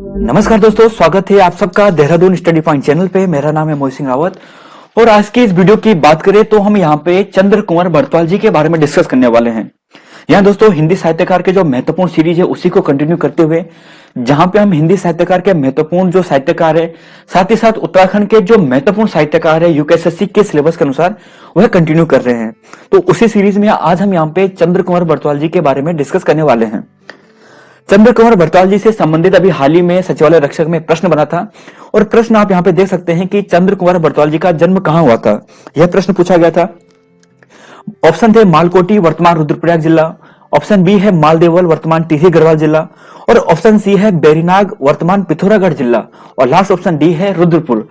नमस्कार दोस्तों, स्वागत है आप सबका देहरादून स्टडी पॉइंट चैनल पे। मेरा नाम है मोहित सिंह रावत और आज की इस वीडियो की बात करें तो हम यहाँ पे चंद्र कुंवर बरतवाल जी के बारे में डिस्कस करने वाले हैं। यहाँ दोस्तों हिंदी साहित्यकार के जो महत्वपूर्ण सीरीज है उसी को कंटिन्यू करते हुए जहां पे हम हिंदी साहित्यकार के महत्वपूर्ण जो साहित्यकार है साथ ही साथ उत्तराखंड के जो महत्वपूर्ण साहित्यकार है यूकेएसएससी के सिलेबस के अनुसार वह कंटिन्यू कर रहे हैं। तो उसी सीरीज में आज हम यहाँ पे चंद्र कुंवर बरतवाल जी के बारे में डिस्कस करने वाले हैं। चंद्र कुंवर बरतवाल जी से संबंधित अभी हाल ही में सचिवालय रक्षक में प्रश्न बना था और प्रश्न आप यहाँ पे देख सकते हैं कि चंद्र कुंवर बरतवाल जी का जन्म कहाँ हुआ था। यह प्रश्न पूछा गया था। ऑप्शन थे मालकोटी वर्तमान रुद्रप्रयाग जिला, ऑप्शन बी है मालदेवल वर्तमान टिहरी गढ़वाल जिला और ऑप्शन सी है बैरीनाग वर्तमान पिथौरागढ़ जिला और लास्ट ऑप्शन डी है रुद्रपुर।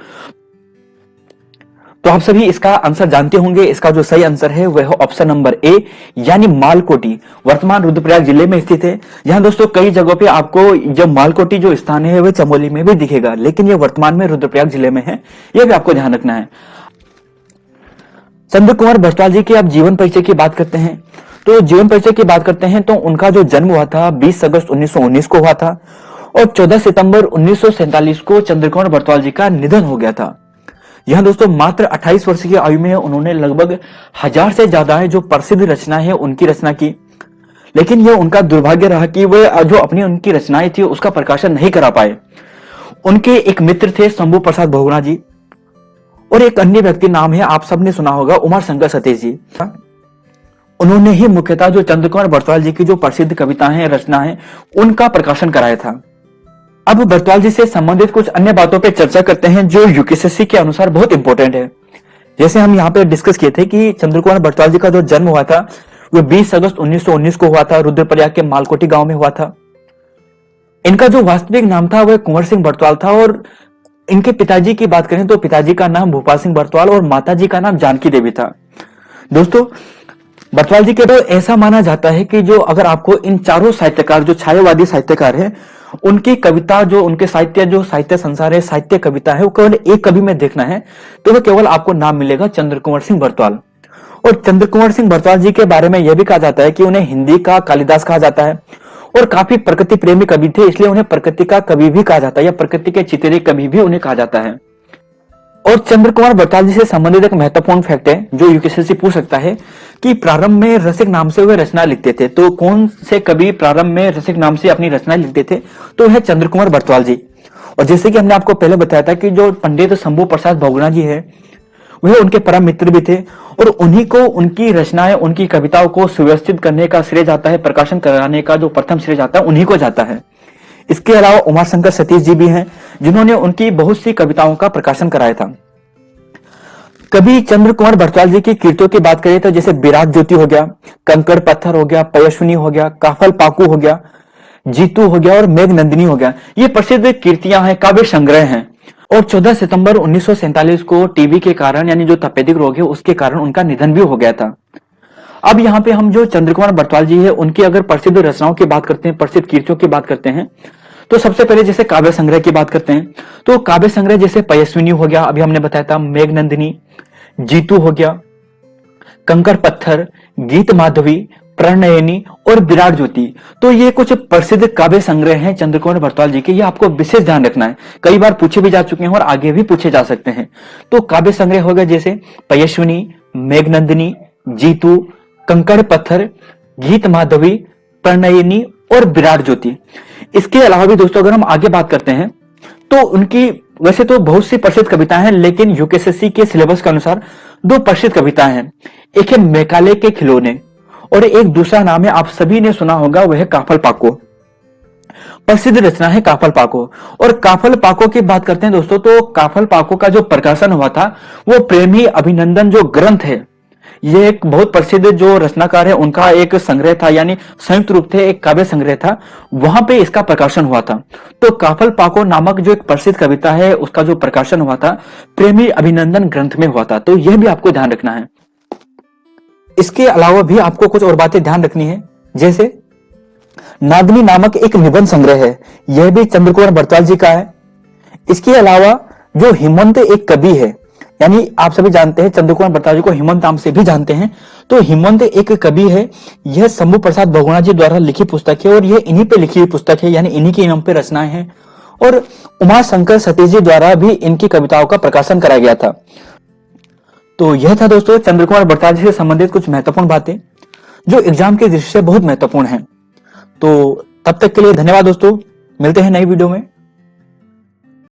तो आप सभी इसका आंसर जानते होंगे। इसका जो सही आंसर है वह ऑप्शन नंबर ए यानी मालकोटी वर्तमान रुद्रप्रयाग जिले में स्थित है। यहाँ दोस्तों कई जगहों पे आपको जो मालकोटी जो स्थान है वह चमोली में भी दिखेगा, लेकिन यह वर्तमान में रुद्रप्रयाग जिले में है, यह भी आपको ध्यान रखना है। चंद्र कुंवर बरतवाल जी के अब जीवन परिचय की बात करते हैं। तो जीवन परिचय की बात करते हैं तो उनका जो जन्म हुआ था 20 अगस्त 1919 को हुआ था और 14 सितंबर 1947 को चंद्र कुंवर बरतवाल जी का निधन हो गया था। यह दोस्तों मात्र 28 वर्ष की आयु में उन्होंने लगभग 1000 से ज्यादा है जो प्रसिद्ध रचना है उनकी रचना की, लेकिन यह उनका दुर्भाग्य रहा कि वह जो अपनी उनकी रचनाएं थी उसका प्रकाशन नहीं करा पाए। उनके एक मित्र थे शंभू प्रसाद बहुगुणा जी और एक अन्य व्यक्ति नाम है आप सबने सुना होगा उमा शंकर सतीश जी। उन्होंने ही मुख्यतः जो चंद्र कुंवर बरतवाल जी की जो प्रसिद्ध कविताएं हैं रचना है उनका प्रकाशन कराया था। अब बरतवाल जी से संबंधित कुछ अन्य बातों पे चर्चा करते हैं जो यूकेएसएससी के अनुसार बहुत इंपॉर्टेंट है। जैसे हम यहाँ पे डिस्कस किए थे कि चंद्र कुंवर बरतवाल जी का जो जन्म हुआ था वो 20 अगस्त 1919 को हुआ था, रुद्रप्रयाग के मालकोटी गांव में हुआ था। इनका जो वास्तविक नाम था वह कुंवर सिंह बरतवाल था और इनके पिताजी की बात करें तो पिताजी का नाम भूपाल सिंह बरतवाल और माताजी का नाम जानकी देवी था। दोस्तों बरतवाल जी के तो ऐसा माना जाता है कि जो अगर आपको इन चारों साहित्यकार जो छायावादी साहित्यकार हैं उनकी कविता जो उनके साहित्य जो साहित्य संसार है साहित्य कविता है वो केवल एक कवि में देखना है तो वह केवल आपको नाम मिलेगा चंद्र कुंवर सिंह बरतवाल। और चंद्र कुंवर सिंह बरतवाल जी के बारे में यह भी कहा जाता है कि उन्हें हिंदी का कालिदास कहा जाता है और काफी प्रकृति प्रेमी कवि थे, इसलिए उन्हें प्रकृति का कवि भी कहा जाता है या प्रकृति के चितरे कवि भी उन्हें कहा जाता है। और चंद्र कुंवर बरतवाल जी से संबंधित एक महत्वपूर्ण फैक्ट है जो यूकेएसएससी पूछ सकता है कि प्रारंभ में रसिक नाम से वे रचना लिखते थे। तो कौन से कवि प्रारंभ में रसिक नाम से अपनी रचना लिखते थे? तो है चंद्र कुंवर बरतवाल जी। और जैसे कि हमने आपको पहले बताया था कि जो पंडित शंभू प्रसाद बहुगुणा जी है वह उनके परम मित्र भी थे और उन्हीं को उनकी रचनाएं उनकी कविताओं को सुव्यवस्थित करने का श्रेय जाता है, प्रकाशन कराने का जो प्रथम श्रेय जाता है उन्हीं को जाता है। इसके अलावा उमा शंकर सतीश जी भी हैं जिन्होंने उनकी बहुत सी कविताओं का प्रकाशन कराया था। कभी चंद्र कुंवर बरतवाल जी की कृतियों की बात करें तो जैसे विराट ज्योति हो गया, कंकड़ पत्थर हो गया, पयस्विनी हो गया, काफल पाकू हो गया, जीतू हो गया और मेघ नंदिनी हो गया, ये प्रसिद्ध कृतियां हैं, काव्य संग्रह हैं। और 14 सितंबर 1947 को टीबी के कारण यानी जो तपेदिक रोग है उसके कारण उनका निधन भी हो गया था। अब यहाँ पे हम जो चंद्र कुंवर बरतवाल जी है उनकी अगर प्रसिद्ध रचनाओं की बात करते हैं, प्रसिद्ध कृतियों की बात करते हैं तो सबसे पहले जैसे काव्य संग्रह की बात करते हैं तो काव्य संग्रह जैसे पयस्विनी हो गया, अभी हमने बताया था, मेघ नंदिनी, जीतू हो गया, कंकड़ पत्थर, गीत माधवी, प्रणयनी और विराट ज्योति, तो ये कुछ प्रसिद्ध काव्य संग्रह हैं चंद्र कुंवर बरतवाल जी के। ये आपको विशेष ध्यान रखना है, कई बार पूछे भी जा चुके हैं और आगे भी पूछे जा सकते हैं। तो काव्य संग्रह हो गया जैसे पयस्विनी, मेघनंदिनी, जीतू, कंकड़ पत्थर, गीत माधवी, प्रणयनी और विराट ज्योति। इसके अलावा भी दोस्तों अगर हम आगे बात करते हैं तो उनकी वैसे तो बहुत सी प्रसिद्ध कविताएं हैं, लेकिन यूकेएसएससी के सिलेबस के अनुसार दो प्रसिद्ध कविताएं हैं। एक है मैकाले के खिलौने और एक दूसरा नाम है आप सभी ने सुना होगा वह है काफल पाको। प्रसिद्ध रचना है काफल पाको। और काफल पाको की बात करते हैं दोस्तों तो काफल पाको का जो प्रकाशन हुआ था वो प्रेमी अभिनंदन जो ग्रंथ है ये एक बहुत प्रसिद्ध जो रचनाकार है उनका एक संग्रह था, यानी संयुक्त रूप थे एक काव्य संग्रह था, वहां पे इसका प्रकाशन हुआ था। तो काफल पाको नामक जो एक प्रसिद्ध कविता है उसका जो प्रकाशन हुआ था प्रेमी अभिनंदन ग्रंथ में हुआ था। तो यह भी आपको ध्यान रखना है। इसके अलावा भी आपको कुछ और बातें ध्यान रखनी है, जैसे नागनी नामक एक निबंध संग्रह है, यह भी चंद्र कुंवर बरतवाल जी का है। इसके अलावा जो हिमंत एक कवि है, यानी आप सभी जानते हैं चंद्र कुंवर बरतवाल जी को हिमंत नाम से भी जानते हैं, तो हिमंत एक कवि है, यह शंभू प्रसाद बहुगुणा जी द्वारा लिखी पुस्तक है और यह इन्हीं पे लिखी हुई पुस्तक है, यानी इन्हीं के नाम पे रचनाएं हैं। और उमा शंकर सतीश जी द्वारा भी इनकी कविताओं का प्रकाशन कराया गया था। तो यह था दोस्तों चंद्र कुमार बड़ताल जी से संबंधित कुछ महत्वपूर्ण बातें जो एग्जाम की दृष्टि से बहुत महत्वपूर्ण हैं। तो तब तक के लिए धन्यवाद दोस्तों, मिलते हैं नई वीडियो में।